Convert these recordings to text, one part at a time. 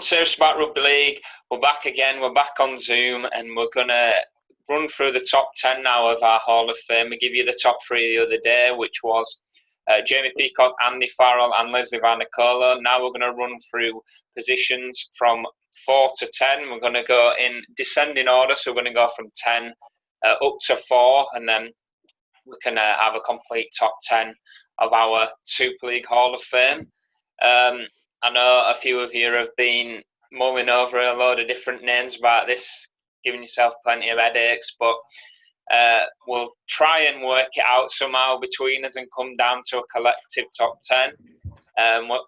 serious about Rugby League. We're back again. We're back on Zoom, and we're going to run through the top 10 now of our Hall of Fame. We give you the top 3 the other day, which was Jamie Peacock, Andy Farrell, and Leslie Vanacola. Now we're going to run through positions from 4 to 10. We're going to go in descending order, so we're going to go from 10 up to 4, and then we can have a complete top 10 of our Super League Hall of Fame. I know a few of you have been mulling over a load of different names about this, giving yourself plenty of headaches, but we'll try and work it out somehow between us and come down to a collective top 10.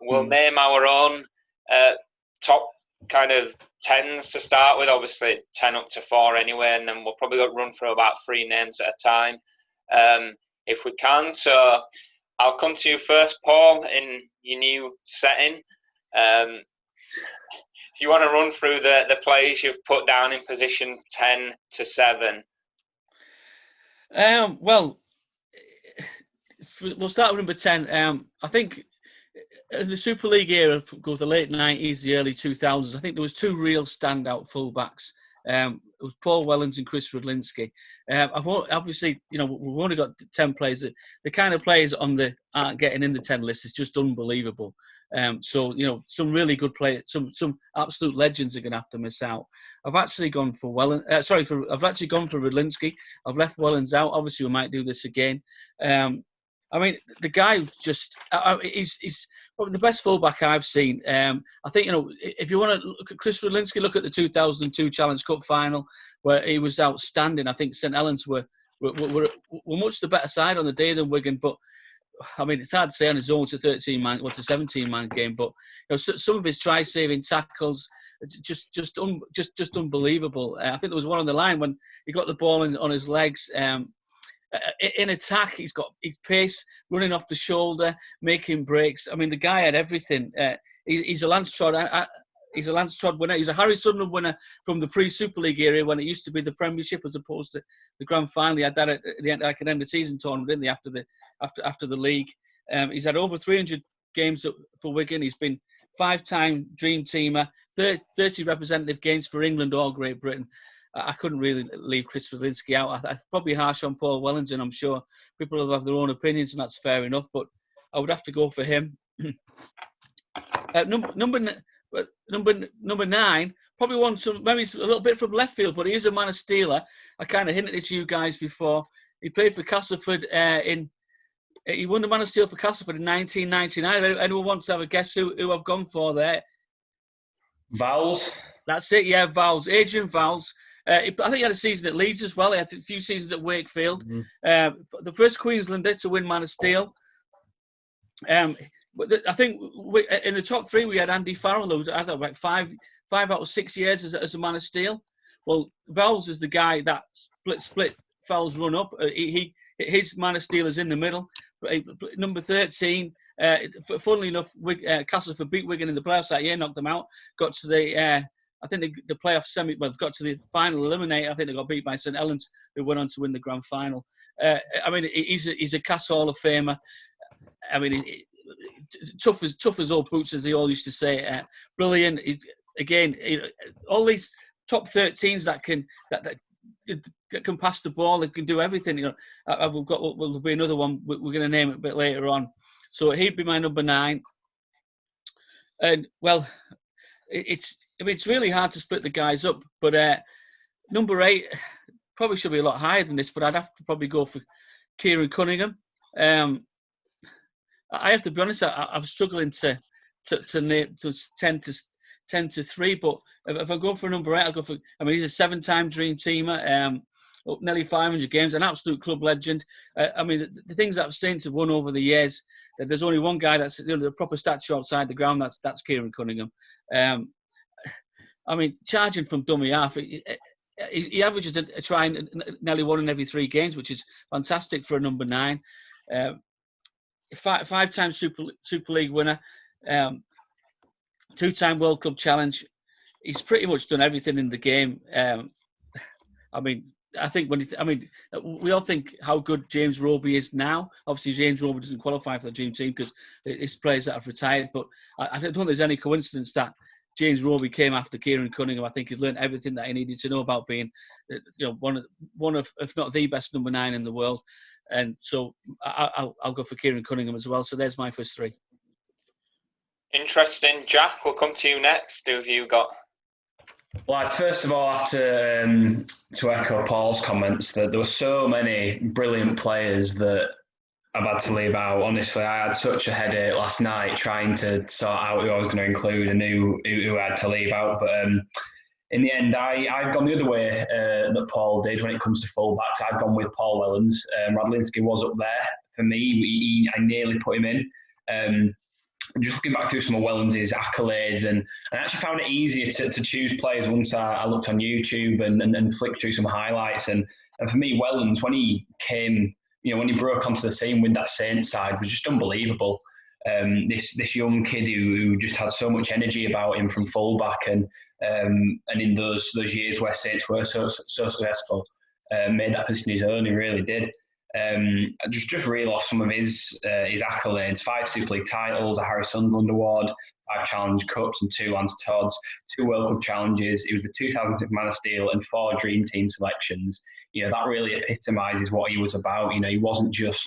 We'll name our own top kind of 10s to start with, obviously 10 up to 4 anyway, and then we'll probably run through about 3 names at a time if we can. So I'll come to you first, Paul, in your new setting. If you want to run through the players you've put down in positions 10 to 7. Well, we'll start with number 10. I think in the Super League era, goes the late 90s, the early 2000s, I think there was 2 real standout fullbacks. It was Paul Wellens and Chris Rudlinski. Obviously, we've only got 10 players. The kind of players aren't getting in the 10 list is just unbelievable. So some really good players, some absolute legends are going to have to miss out. I've actually gone for Rudlinski. I've left Wellens out. Obviously, we might do this again. The guy just he's probably the best fullback I've seen. I think if you want to look at Chris Rudlinski, look at the 2002 Challenge Cup final where he was outstanding. I think St Helens were much the better side on the day than Wigan, but it's hard to say on his own. It's a 17-man game, but some of his try-saving tackles, just unbelievable. I think there was one on the line when he got the ball on his legs. In attack, he's got his pace, running off the shoulder, making breaks. The guy had everything. He's a Lance Trod. He's a Lance Trod winner. He's a Harry Sunderland winner from the pre-Super League era when it used to be the Premiership as opposed to the Grand Final. He had that at the end, like an end of season tournament, didn't he? After the league, he's had over 300 games for Wigan. He's been 5-time Dream Teamer, 30 representative games for England or Great Britain. I couldn't really leave Chris Rudlinski out. I'm probably harsh on Paul Wellens, and I'm sure people will have their own opinions, and that's fair enough. But I would have to go for him. Number 9, probably one maybe a little bit from left field, but he is a man of steel. I kind of hinted it to you guys before. He played for Castleford he won the Man of Steel for Castleford in 1999. Anyone wants to have a guess who I've gone for there? Vowles. That's it, yeah, Vowles. Adrian Vowles. I think he had a season at Leeds as well. He had a few seasons at Wakefield. Mm-hmm. The first Queenslander to win Man of Steel. I think in the top 3 we had Andy Farrell, who had like 5 out of 6 years as a Man of Steel. Well, Vowles is the guy that split Farrell's run up. His Man of Steel is in the middle. Number 13. Funnily enough, Castleford beat Wigan in the playoffs that year, knocked them out. Got to the the playoff got to the final eliminator. I think they got beat by St Helens, who went on to win the grand final. He's a Cass Hall of Famer. Tough as old boots, as they all used to say. Brilliant. All these top 13s that can pass the ball, they can do everything. There'll be another one we're going to name it a bit later on. So he'd be my number 9. And well, it's really hard to split the guys up, but number 8 probably should be a lot higher than this, but I'd have to probably go for Kieran Cunningham. I have to be honest, I'm struggling to name to 10 to 3, but if I go for number 8, I'll go for. He's a 7-time Dream Teamer, nearly 500 games, an absolute club legend. The things that Saints have won over the years, there's only one guy that's the proper statue outside the ground. That's Kieran Cunningham. Charging from dummy half, he averages a try nearly 1 in every 3 games, which is fantastic for a number 9. 5-time Super League winner, 2-time World Club Challenge. He's pretty much done everything in the game. I think we all think how good James Roby is now. Obviously, James Roby doesn't qualify for the dream team because it's players that have retired. But I don't think there's any coincidence that James Roby came after Kieran Cunningham. I think he's learned everything that he needed to know about being, one of, if not the best number 9 in the world. And so I'll go for Kieran Cunningham as well. So there's my first 3. Interesting. Jack, we'll come to you next. Who have you got? Well, I'd first of all have to echo Paul's comments that there were so many brilliant players that I've had to leave out. Honestly, I had such a headache last night trying to sort out who I was going to include and who I had to leave out. But in the end, I've gone the other way that Paul did when it comes to fullbacks. I've gone with Paul Wellens. Radlinski was up there for me. I nearly put him in. Just looking back through some of Wellens' accolades, and I actually found it easier to choose players once I looked on YouTube and flicked through some highlights. And for me, Wellens, when he came, when he broke onto the scene with that Saints side, was just unbelievable. This young kid who just had so much energy about him from fullback, and in those years where Saints were so successful, made that position his own. He really did. I just really lost some of his accolades. 5 Super League titles, a Harry Sunderland Award, 5 Challenge Cups and 2 Lance Todds, 2 World Cup challenges. He was the 2006 Man of Steel and 4 Dream Team selections. That really epitomises what he was about. He wasn't just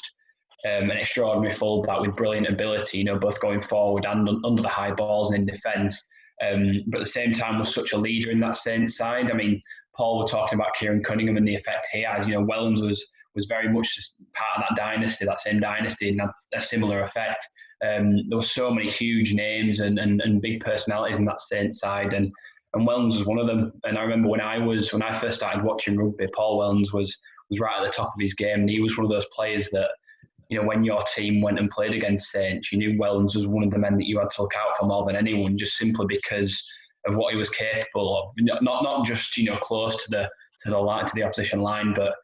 an extraordinary fullback with brilliant ability, both going forward and under the high balls and in defence. But at the same time was such a leader in that Saints side. I mean, Paul was talking about Kieran Cunningham and the effect he has. Wellens was very much part of that dynasty, that same dynasty, and a similar effect. There were so many huge names and big personalities in that Saints side, and Wellens was one of them. And I remember when I first started watching rugby, Paul Wellens was right at the top of his game, and he was one of those players that, when your team went and played against Saints, you knew Wellens was one of the men that you had to look out for more than anyone, just simply because of what he was capable of. Not just close to the opposition line, but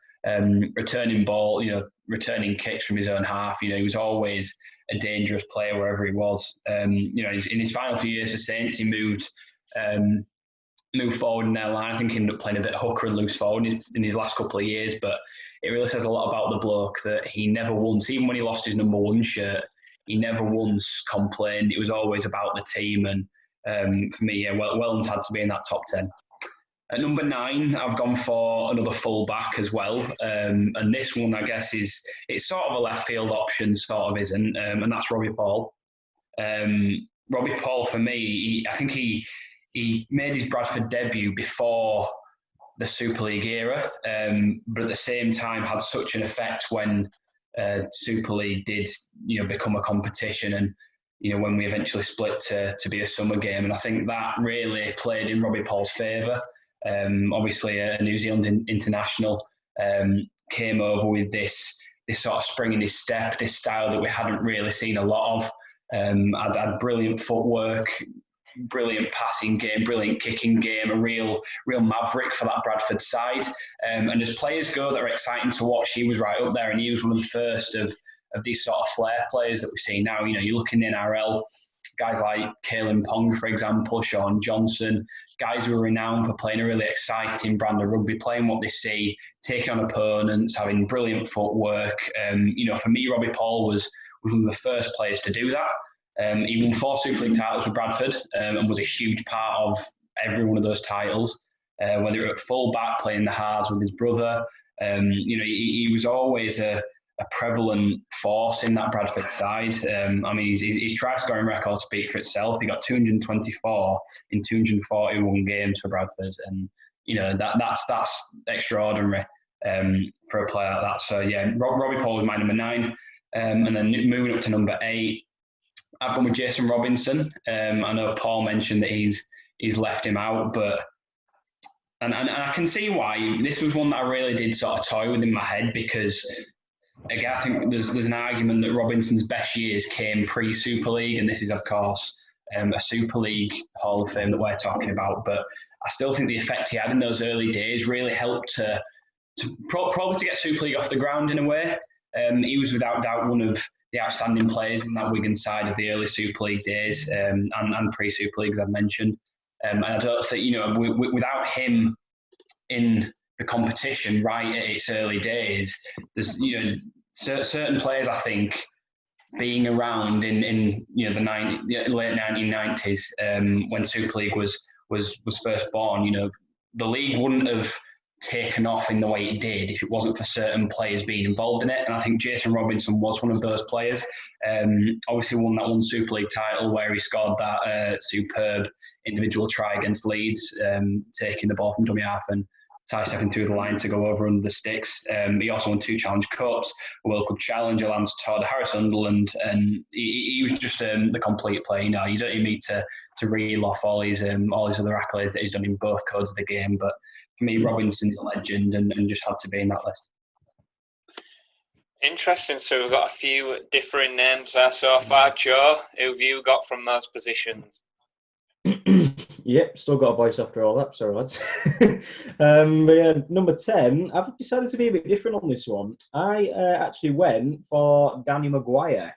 returning ball, returning kicks from his own half. He was always a dangerous player wherever he was. In his final few years for Saints, he moved forward in their line. I think he ended up playing a bit hooker and loose forward in his last couple of years. But it really says a lot about the bloke that he never once, even when he lost his number 1 shirt, he never once complained. It was always about the team. And for me, Wellens had to be in that top 10. At number 9, I've gone for another full-back as well. And this one, I guess, it's sort of a left field option, sort of isn't, and that's Robbie Paul. Robbie Paul, for me, I think he made his Bradford debut before the Super League era, but at the same time had such an effect when Super League did, become a competition, and when we eventually split to be a summer game. And I think that really played in Robbie Paul's favour. Obviously, a New Zealand international, came over with this sort of spring in his step, this style that we hadn't really seen a lot of. Had brilliant footwork, brilliant passing game, brilliant kicking game, a real maverick for that Bradford side. And as players go that are exciting to watch, he was right up there, and he was one of the first of these sort of flair players that we see now. You look in the NRL, guys like Kalen Pong, for example, Sean Johnson, guys who are renowned for playing a really exciting brand of rugby, playing what they see, taking on opponents, having brilliant footwork. For me, Robbie Paul was one of the first players to do that. He won 4 Super League titles with Bradford, and was a huge part of every one of those titles. Whether at full-back, playing the halves with his brother, he was always a prevalent force in that Bradford side. His try-scoring record speaks for itself. He got 224 in 241 games for Bradford, and that's extraordinary for a player like that. So yeah, Robbie Paul was my number 9, and then moving up to number 8, I've gone with Jason Robinson. I know Paul mentioned that he's left him out, but and I can see why. This was one that I really did sort of toy with in my head, because again, I think there's an argument that Robinson's best years came pre-Super League, and this is, of course, a Super League Hall of Fame that we're talking about. But I still think the effect he had in those early days really helped to probably to get Super League off the ground in a way. He was without doubt one of the outstanding players in that Wigan side of the early Super League days, and pre-Super League, as I've mentioned. And I don't think, without him in the competition right at its early days, there's certain players, I think, being around in the late 1990s when Super League was first born. The league wouldn't have taken off in the way it did if it wasn't for certain players being involved in it. And I think Jason Robinson was one of those players. Obviously won that one Super League title where he scored that superb individual try against Leeds, taking the ball from dummy half and sidestepping through the line to go over under the sticks. He also won 2 Challenge Cups, a World Cup Challenge, a Lance Tour de Harris Sunderland, and he was just the complete player. You don't even need to reel off all his other accolades that he's done in both codes of the game. But for me, Robinson's a legend and just had to be in that list. Interesting. So we've got a few different names there so far. Joe, who have you got from those positions? Yep, still got a voice after all that. Sorry, lads. But yeah, number 10, I've decided to be a bit different on this one. I actually went for Danny Maguire.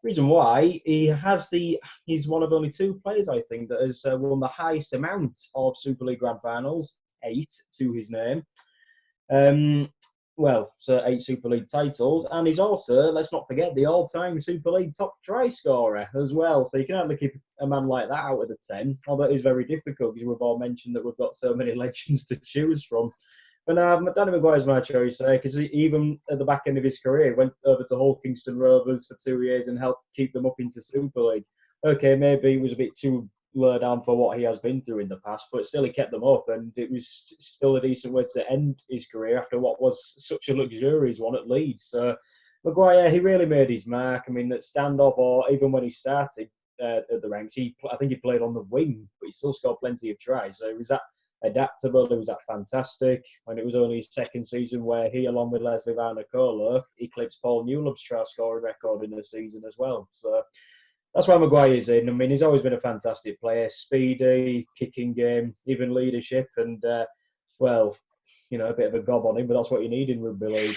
Reason why, he's one of only 2 players, I think, that has won the highest amount of Super League Grand Finals, 8 to his name. So 8 Super League titles, and he's also, let's not forget, the all-time Super League top try scorer as well. So you can hardly keep a man like that out of the 10, although it is very difficult because we've all mentioned that we've got so many legends to choose from. But Danny Maguire's my choice there because even at the back end of his career, he went over to Hull Kingston Rovers for 2 years and helped keep them up into Super League. Okay, maybe he was a bit too low down for what he has been through in the past, but still he kept them up, and it was still a decent way to end his career after what was such a luxurious one at Leeds. So Maguire, he really made his mark. I mean, at stand-up or even when he started at the ranks, I think he played on the wing, but he still scored plenty of tries. So he was that adaptable, he was that fantastic. When it was only his second season where he, along with Leslie Varnakolo, eclipsed Paul Newlup's try scoring record in the season as well. So that's why Maguire's in. I mean, he's always been a fantastic player, speedy, kicking game, even leadership, and a bit of a gob on him, but that's what you need in rugby league.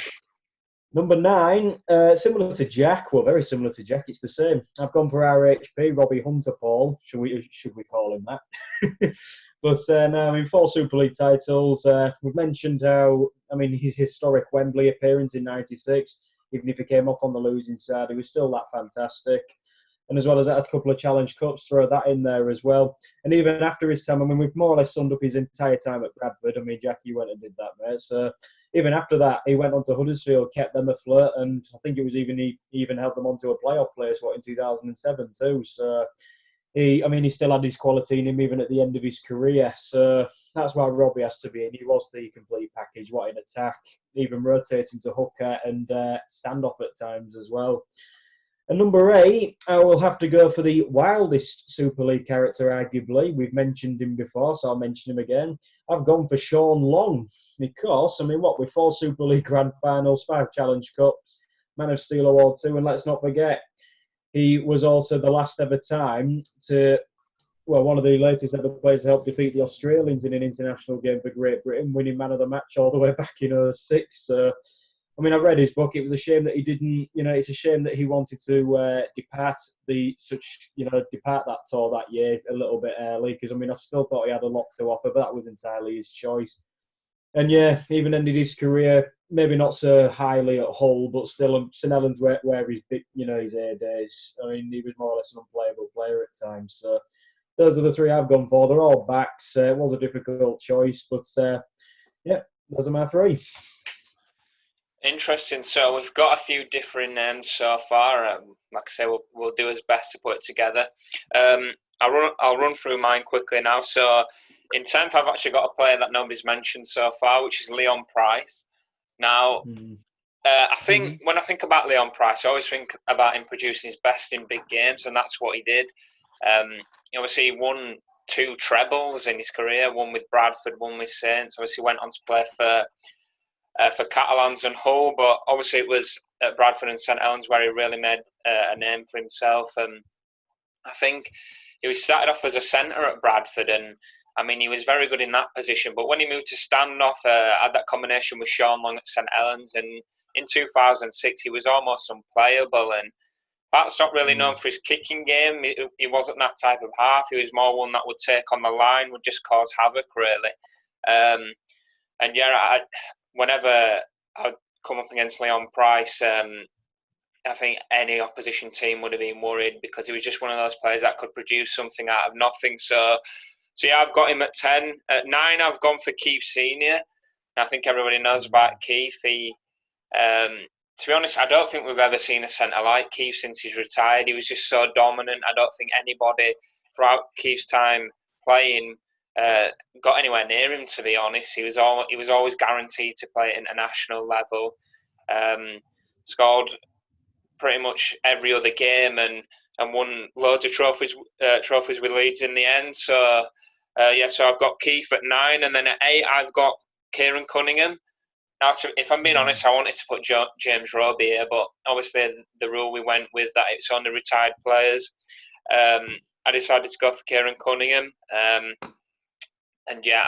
Number 9, similar to Jack, well, very similar to Jack, it's the same. I've gone for RHP, Robbie Hunter-Paul, should we call him that? But no, I mean, 4 Super League titles. We've mentioned his historic Wembley appearance in '96, even if he came off on the losing side, he was still that fantastic. And as well as that, a couple of Challenge Cups, throw that in there as well. And even after his time, I mean, we've more or less summed up his entire time at Bradford. I mean, Jack, you went and did that, mate. So even after that, he went on to Huddersfield, kept them afloat, and I think it was he even helped them onto a playoff place, in 2007 too. So he still had his quality in him even at the end of his career. So that's why Robbie has to be in. He was the complete package, what in attack, even rotating to hooker and standoff at times as well. And number 8, I will have to go for the wildest Super League character, arguably. We've mentioned him before, so I'll mention him again. I've gone for Sean Long because, with 4 Super League Grand Finals, 5 Challenge Cups, Man of Steel Award 2, and let's not forget, he was also the last ever time one of the latest ever players to help defeat the Australians in an international game for Great Britain, winning Man of the Match all the way back in '06. So, I read his book. It was a shame that he didn't, it's a shame that he wanted to depart that tour that year a little bit early because, I still thought he had a lot to offer, but that was entirely his choice. And yeah, even ended his career, maybe not so highly at Hull, but still St Helens where his big, his A days. He was more or less an unplayable player at times. So those are the 3 I've gone for. They're all backs. It was a difficult choice, but those are my 3. Interesting. So we've got a few different names so far. Like I say, we'll do his best to put it together. I'll run through mine quickly now. So in 10th, I've actually got a player that nobody's mentioned so far, which is Leon Price. Now, I think when I think about Leon Price, I always think about him producing his best in big games, and that's what he did. Obviously, he won 2 trebles in his career, one with Bradford, one with Saints. Obviously, went on to play for Catalans and Hull, but obviously it was at Bradford and St Helens where he really made a name for himself. I think he started off as a centre at Bradford, and he was very good in that position. But when he moved to standoff, had that combination with Sean Long at St Helens, and in 2006 he was almost unplayable. And Pat's not really known for his kicking game. He wasn't that type of half. He was more one that would take on the line, would just cause havoc, really. Whenever I'd come up against Leon Price, I think any opposition team would have been worried, because he was just one of those players that could produce something out of nothing. So yeah, I've got him at 10. At 9, I've gone for Keith Senior. I think everybody knows about Keith. He, to be honest, I don't think we've ever seen a centre like Keith since he's retired. He was just so dominant. I don't think anybody throughout Keith's time playing got anywhere near him, to be honest. He was always guaranteed to play at international level. Scored pretty much every other game and won loads of trophies with Leeds in the end. So so I've got Keith at 9, and then at 8 I've got Kieran Cunningham. Now, if I'm being honest, I wanted to put James Roby here, but obviously the rule we went with that it's only retired players. I decided to go for Kieran Cunningham, and yeah,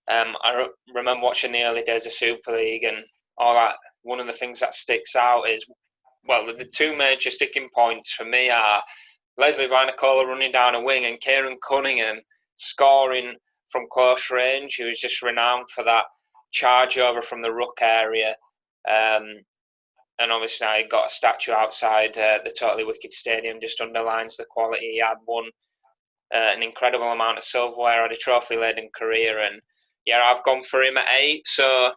I remember watching the early days of Super League and all that. One of the things that sticks out is, well, the two major sticking points for me are Leslie Vinocola running down a wing and Kieran Cunningham scoring from close range. He was just renowned for that charge over from the ruck area. And obviously I got a statue outside the Totally Wicked Stadium, just underlines the quality. He had won an incredible amount of silverware, had a trophy-laden career, and yeah, I've gone for him at 8. So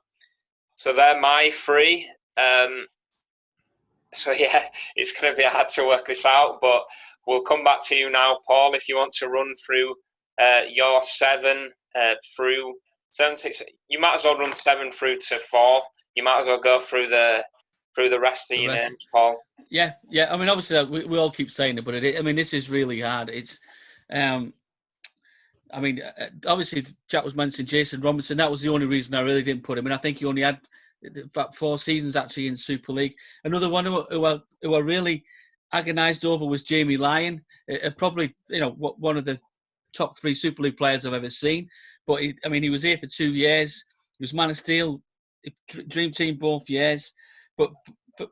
they're my 3. So yeah, it's going to be hard to work this out, but we'll come back to you now, Paul, if you want to run through your 7 through 7, 6. You might as well run 7 through to 4. You might as well go through the rest of your names, Paul. Yeah. I mean, obviously we all keep saying it, but this is really hard. It's, obviously Jack was mentioning Jason Robinson. That was the only reason I really didn't put him. And I think he only had, in fact, 4 seasons actually in Super League. Another one who I really agonised over was Jamie Lyon. Probably, one of the top 3 Super League players I've ever seen. But he was here for 2 years. He was Man of Steel, Dream Team both years. But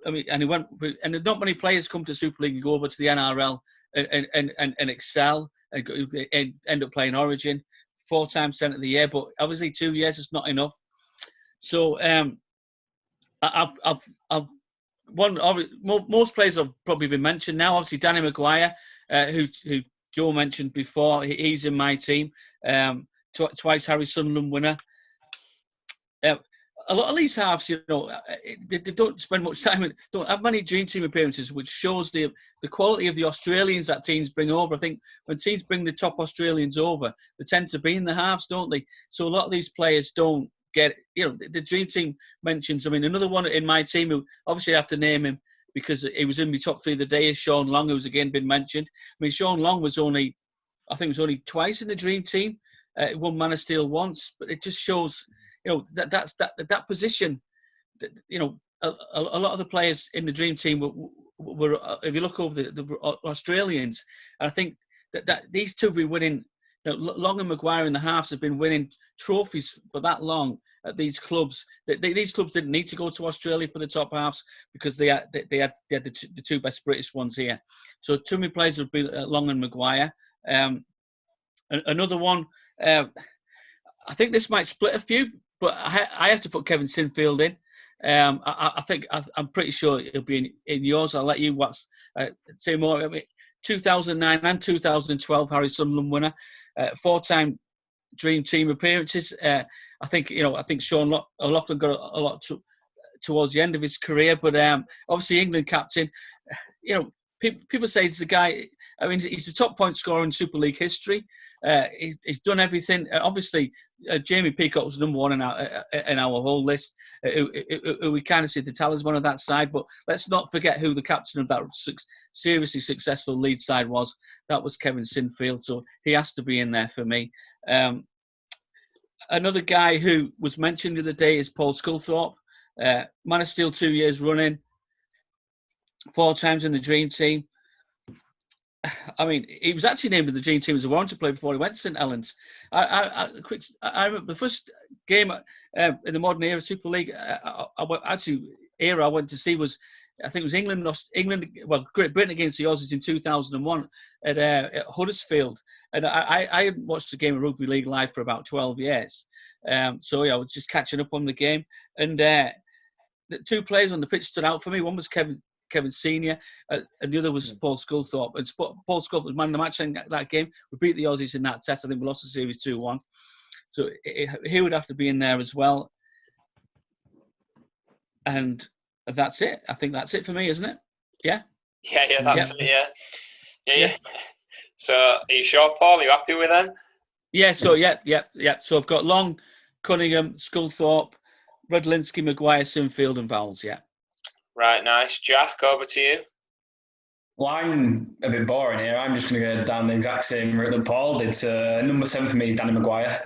and he went. And not many players come to Super League and go over to the NRL and excel and end up playing Origin 4 times centre of the year. But obviously 2 years is not enough. So most players have probably been mentioned now. Obviously Danny Maguire, who Joe mentioned before, he's in my team. Twice Harry Sunderland winner. A lot of these halves, they don't spend much time, don't have many Dream Team appearances, which shows the quality of the Australians that teams bring over. I think when teams bring the top Australians over, they tend to be in the halves, don't they? So a lot of these players don't get, the Dream Team mentions. Another one in my team, who obviously I have to name him because he was in my top 3 of the day, is Sean Long, who's again been mentioned. Sean Long was only twice in the Dream Team. Won Man of Steel once, but it just shows, that position. A lot of the players in the Dream Team were if you look over the Australians, and I think that these two be winning. Long and Maguire in the halves have been winning trophies for that long at these clubs. These clubs didn't need to go to Australia for the top halves because they had the 2 best British ones here. So too many players would be Long and Maguire. Another one, I think this might split a few, but I have to put Kevin Sinfield in. I'm pretty sure he'll be in yours. I'll let you say more. 2009 and 2012 Harry Sunderland winner, 4-time Dream Team appearances. I think Sean O'Loughlin got a lot towards the end of his career, but obviously England captain. People say he's the guy. He's the top point scorer in Super League history. He's done everything. Obviously, Jamie Peacock was number 1 in our whole list. Who we kind of see the talisman of that side. But let's not forget who the captain of that seriously successful Leeds side was. That was Kevin Sinfield. So he has to be in there for me. Another guy who was mentioned the other day is Paul Sculthorpe. Man of Steel 2 years running. 4 times in the Dream Team. He was actually named in the Dream Team as a warranted player before he went to St Helens. I remember the first game in the modern era Super League. I went to see was, I think it was England. Well, Great Britain against the Aussies in 2001 at Huddersfield, and I hadn't watched the game of Rugby League live for about 12 years. So I was just catching up on the game, and the 2 players on the pitch stood out for me. One was Kevin Kevin Senior, and the other was Paul Sculthorpe. And Paul Sculthorpe was man of the match in that game. We beat the Aussies in that test. I think we lost the series 2-1. So he would have to be in there as well. And that's it. I think that's it for me, isn't it? Yeah? Yeah, that's it, yeah. So, are you sure, Paul? Are you happy with them? Yeah, so, yeah. So, I've got Long, Cunningham, Sculthorpe, Redlinski, Maguire, Sinfield and Vowles, yeah. Right, nice. Jack, over to you. Well, I'm a bit boring here. I'm just going to go down the exact same route that Paul did. So, number 7 for me is Danny Maguire.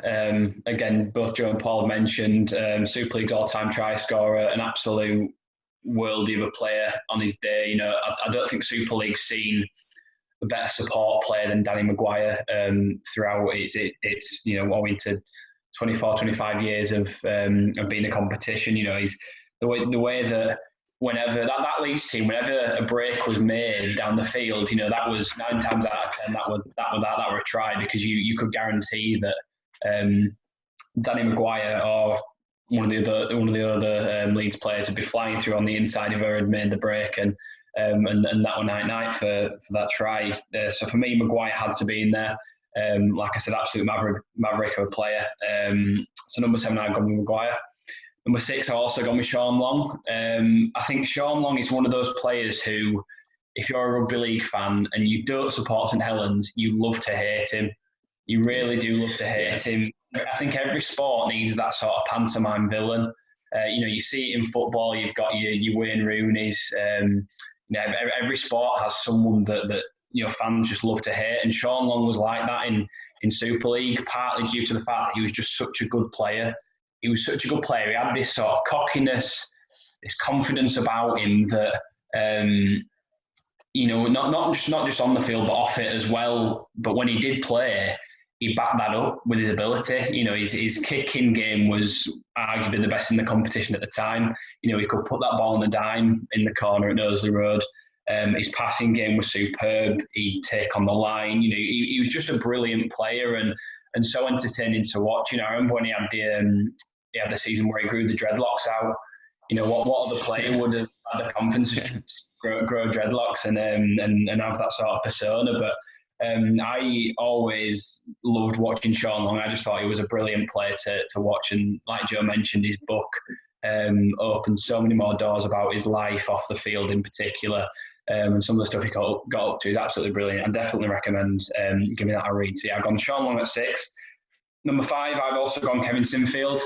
Again, both Joe and Paul mentioned Super League's all-time try scorer, an absolute worldie of a player on his day. You know, I don't think Super League's seen a better support player than Danny Maguire throughout it's you know, owing to 24, 25 years of being a competition. You know, he's the way that whenever that Leeds team, whenever a break was made down the field, you know, that was 9 times out of 10 that were a try, because you could guarantee that Danny Maguire or one of the other Leeds players would be flying through on the inside if he had made the break, and that were night for that try. So for me, Maguire had to be in there. Like I said, absolute maverick of a player. So number 7, I've gone with Maguire. Number 6, I've also gone with Sean Long. I think Sean Long is one of those players who, if you're a rugby league fan and you don't support St Helens, you love to hate him. You really do love to hate him. I think every sport needs that sort of pantomime villain. You know, you see it in football. You've got your Wayne Rooney's. You know, every sport has someone that you know fans just love to hate. And Sean Long was like that in Super League, partly due to the fact that he was just such a good player. He was such a good player. He had this sort of cockiness, this confidence about him that, you know, not just on the field, but off it as well. But when he did play, he backed that up with his ability. You know, his kicking game was arguably the best in the competition at the time. You know, he could put that ball on the dime in the corner at Knowsley Road. His passing game was superb. He'd take on the line. You know, he was just a brilliant player and so entertaining to watch. You know, I remember when he had the season where he grew the dreadlocks out. You know, what other player would have had the confidence to grow dreadlocks and have that sort of persona? But I always loved watching Sean Long. I just thought he was a brilliant player to watch. And like Joe mentioned, his book opened so many more doors about his life off the field in particular. And some of the stuff he got up to is absolutely brilliant. I definitely recommend giving that a read. So yeah, I've gone Sean Long at 6. Number 5, I've also gone Kevin Sinfield.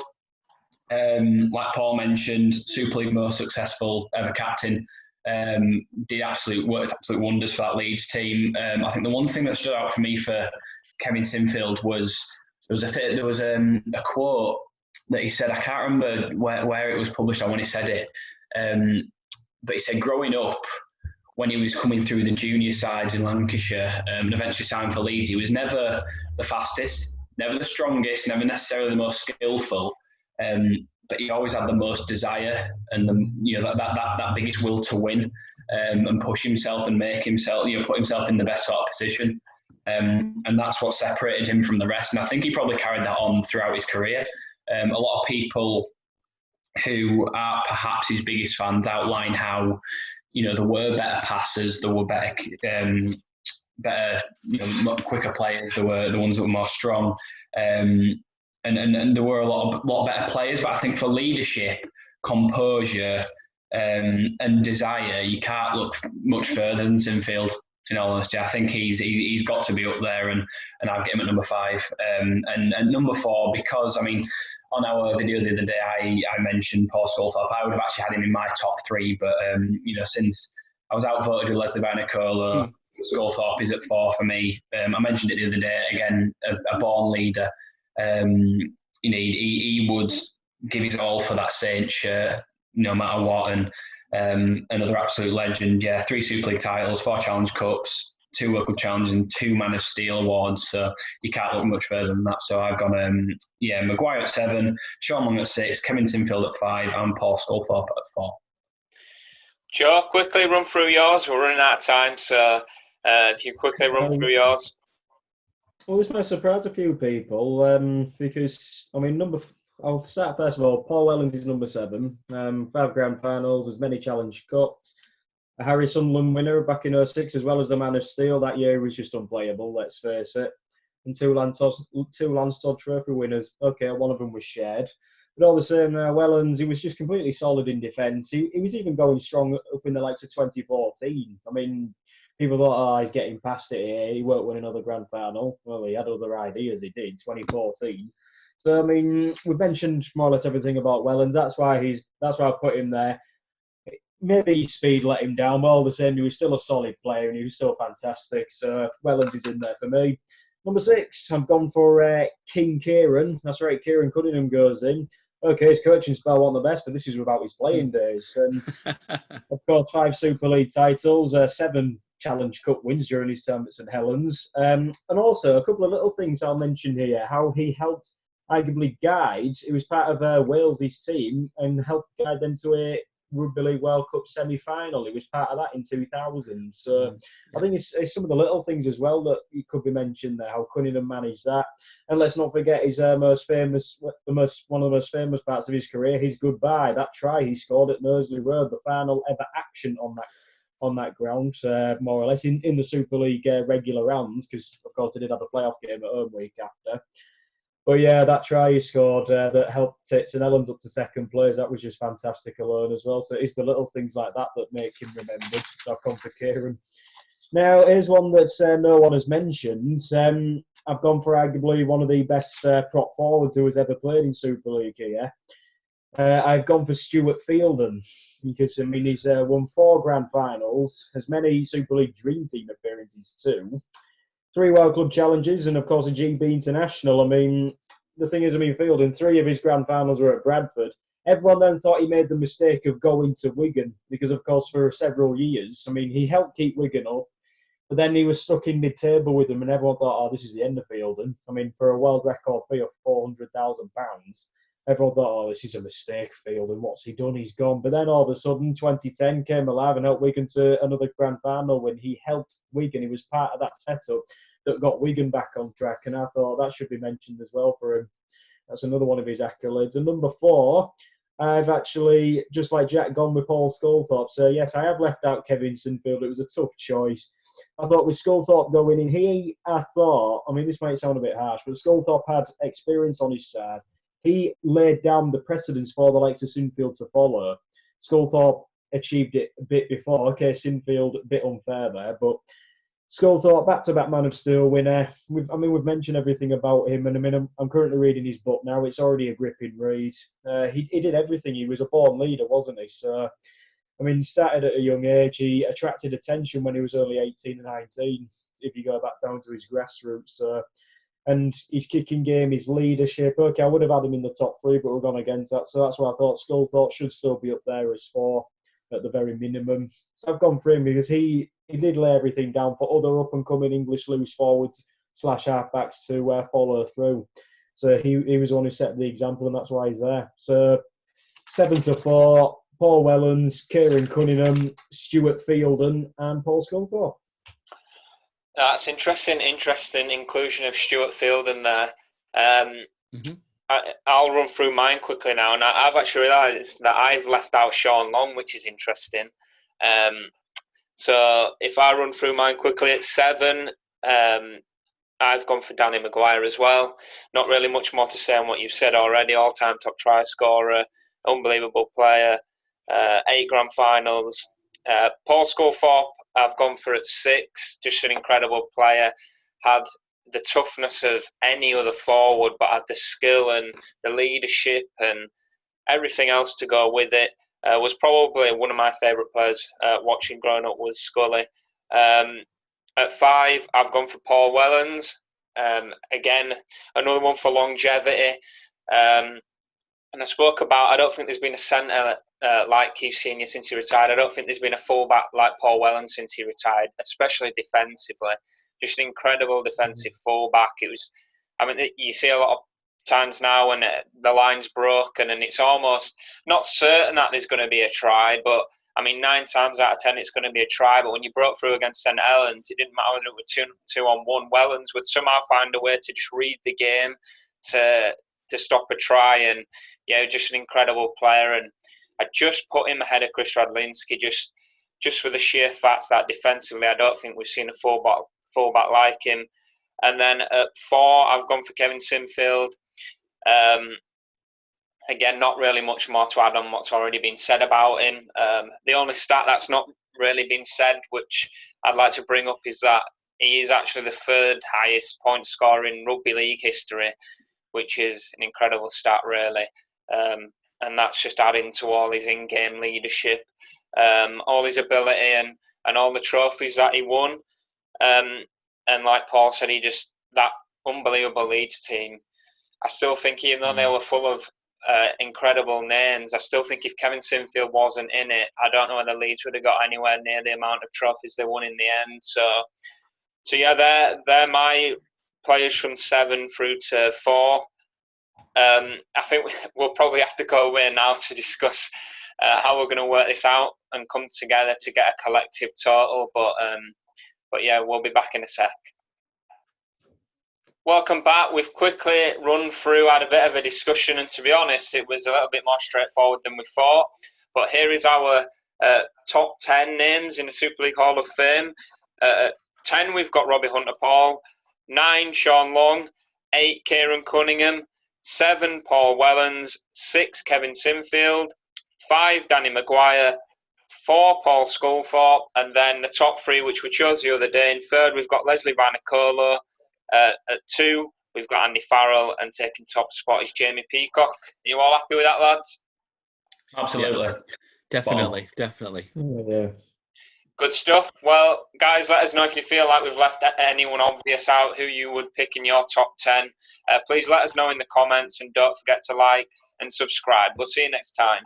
Like Paul mentioned, Super League most successful ever captain. Worked absolute wonders for that Leeds team. I think the one thing that stood out for me for Kevin Sinfield was there was a quote that he said. I can't remember where it was published or when he said it, but he said growing up, when he was coming through the junior sides in Lancashire and eventually signed for Leeds, he was never the fastest, never the strongest, never necessarily the most skillful. But he always had the most desire and that biggest will to win and push himself and make himself, put himself in the best sort of position. And that's what separated him from the rest. And I think he probably carried that on throughout his career. A lot of people who are perhaps his biggest fans outline how, there were better passers, there were better, quicker players, there were the ones that were more strong. And there were a lot better players, but I think for leadership, composure, and desire, you can't look much further than Sinfield. In all honesty, I think he's got to be up there, and I'll get him at number 5. And number 4, because on our video the other day, I mentioned Paul Sculthorpe. I would have actually had him in my top 3, but since I was outvoted with Leslie Vainicolo, Sculthorpe is at 4 for me. I mentioned it the other day again, a born leader. He would give his all for that Saints shirt, no matter what. And another absolute legend. Yeah, 3 Super League titles, 4 Challenge Cups, 2 World Cup challenges, and 2 Man of Steel awards. So you can't look much further than that. So I've gone, Maguire at 7, Sean Long at 6, Kevin Sinfield at 5, and Paul Sculthorpe at 4. Joe, quickly run through yours. We're running out of time, so if you quickly run through yours. Well, this might surprise a few people because, I'll start first of all. Paul Wellings is number 7. 5 grand finals, as many Challenge Cups. a Harry Sunderland winner back in '06, as well as the Man of Steel. That year he was just unplayable, let's face it. And two Lance Trophy winners. Okay, one of them was shared. But all the same, Wellens, he was just completely solid in defence. He was even going strong up in the likes of 2014. I mean, people thought, he's getting past it here. He won't win another grand final. Well, he had other ideas, he did, 2014. So, I mean, we've mentioned more or less everything about Wellens. That's why I put him there. Maybe his speed let him down, but all the same, he was still a solid player and he was still fantastic. So, Wellens is in there for me. Number 6, I've gone for King Kieran. That's right, Kieran Cunningham goes in. Okay, his coaching spell wasn't the best, but this is about his playing days. Of course, 5 Super League titles, 7 Challenge Cup wins during his time at St Helens. And also, a couple of little things I'll mention here, how he helped arguably guide. He was part of Wales's team and helped guide them to a Rugby League World Cup semi-final. He was part of that in 2000. So I think it's some of the little things as well that could be mentioned there, how Cunningham managed that. And let's not forget his one of the most famous parts of his career, his goodbye, that try he scored at Knowsley Road, the final ever action on that ground, more or less, in the Super League regular rounds, because of course they did have a playoff game at home week after. But yeah, that try he scored that helped take St Helens up to second place, that was just fantastic alone as well. So it's the little things like that that make him remembered. So I've gone for Kieran. Now, here's one that no one has mentioned. I've gone for arguably one of the best prop forwards who has ever played in Super League here. I've gone for Stuart Fielden because, I mean, he's won 4 grand finals, as many Super League Dream Team appearances too. 3 World Club challenges, and of course a GB International. I mean, the thing is, I mean, Fielden, 3 of his grand finals were at Bradford. Everyone then thought he made the mistake of going to Wigan because, of course, for several years, I mean, he helped keep Wigan up, but then he was stuck in mid-table with them, and everyone thought, this is the end of Fielden. I mean, for a world record fee of £400,000, everyone thought, this is a mistake, Fielden. What's he done? He's gone. But then all of a sudden, 2010 came alive and helped Wigan to another grand final when he helped Wigan. He was part of that setup that got Wigan back on track, and I thought that should be mentioned as well for him. That's another one of his accolades. And number 4, I've actually, just like Jack, gone with Paul Sculthorpe. So yes, I have left out Kevin Sinfield. It was a tough choice. I thought with Sculthorpe going in here, I mean, this might sound a bit harsh, but Sculthorpe had experience on his side. He laid down the precedence for the likes of Sinfield to follow. Sculthorpe achieved it a bit before. Okay, Sinfield, a bit unfair there, but Sculthorpe, back-to-back Man of Steel winner. We've mentioned everything about him, and I mean, I'm currently reading his book now. It's already a gripping read. He did everything. He was a born leader, wasn't he? So, I mean, he started at a young age. He attracted attention when he was only 18 and 19, if you go back down to his grassroots. And his kicking game, his leadership. Okay, I would have had him in the top 3, but we've gone against that. So that's why I thought Sculthorpe should still be up there as 4 at the very minimum. So I've gone for him because he did lay everything down for other up-and-coming English loose forwards / halfbacks to follow through. So he was the one who set the example, and that's why he's there. So 7-4, Paul Wellens, Kieran Cunningham, Stuart Fielden, and Paul Sculthorpe. That's interesting inclusion of Stuart Fielden there. I'll run through mine quickly now, and I've actually realised that I've left out Sean Long, which is interesting. So if I run through mine quickly, at 7, I've gone for Danny Maguire as well. Not really much more to say on what you've said already. All-time top try scorer, unbelievable player, 8 grand finals. Paul Sculthorpe, I've gone for at 6. Just an incredible player. Had the toughness of any other forward, but had the skill and the leadership and everything else to go with it. Was probably one of my favourite players watching growing up was Scully. At 5, I've gone for Paul Wellens. Again, another one for longevity. And I spoke about, I don't think there's been a centre like Keith Senior since he retired. I don't think there's been a fullback like Paul Wellens since he retired, especially defensively. Just an incredible defensive fullback. It was, I mean, you see a lot of times now when the line's broken and it's almost not certain that there's going to be a try, but I mean, 9 times out of 10 it's going to be a try. But when you broke through against St Helens, it didn't matter whether it were 2-on-1. Wellens would somehow find a way to just read the game to stop a try, and yeah, just an incredible player. And I just put him ahead of Chris Radlinski. Just just for the sheer fact that defensively, I don't think we've seen a fullback like him. And then at 4, I've gone for Kevin Sinfield. Again, not really much more to add on what's already been said about him. The only stat that's not really been said, which I'd like to bring up, is that he is actually the 3rd highest point scorer in rugby league history, which is an incredible stat, really. And that's just adding to all his in-game leadership, all his ability, and all the trophies that he won. And like Paul said, that unbelievable Leeds team. I still think, even though they were full of incredible names, I still think if Kevin Sinfield wasn't in it, I don't know whether Leeds would have got anywhere near the amount of trophies they won in the end. So yeah, they're my players from 7 through to 4. I think we'll probably have to go away now to discuss how we're going to work this out and come together to get a collective total. But yeah, we'll be back in a sec. Welcome back. We've quickly run through, had a bit of a discussion, and to be honest, it was a little bit more straightforward than we thought. But here is our top 10 names in the Super League Hall of Fame. 10, we've got Robbie Hunter-Paul. 9, Sean Long. 8, Kieran Cunningham. 7, Paul Wellens. 6, Kevin Sinfield. 5, Danny Maguire. 4, Paul Sculthorpe. And then the top 3, which we chose the other day. In 3rd, we've got Leslie Vanacola. At 2, we've got Andy Farrell, and taking top spot is Jamie Peacock. Are you all happy with that, lads? Absolutely. Yeah, definitely. Yeah. Good stuff. Well, guys, let us know if you feel like we've left anyone obvious out who you would pick in your top 10. Please let us know in the comments, and don't forget to like and subscribe. We'll see you next time.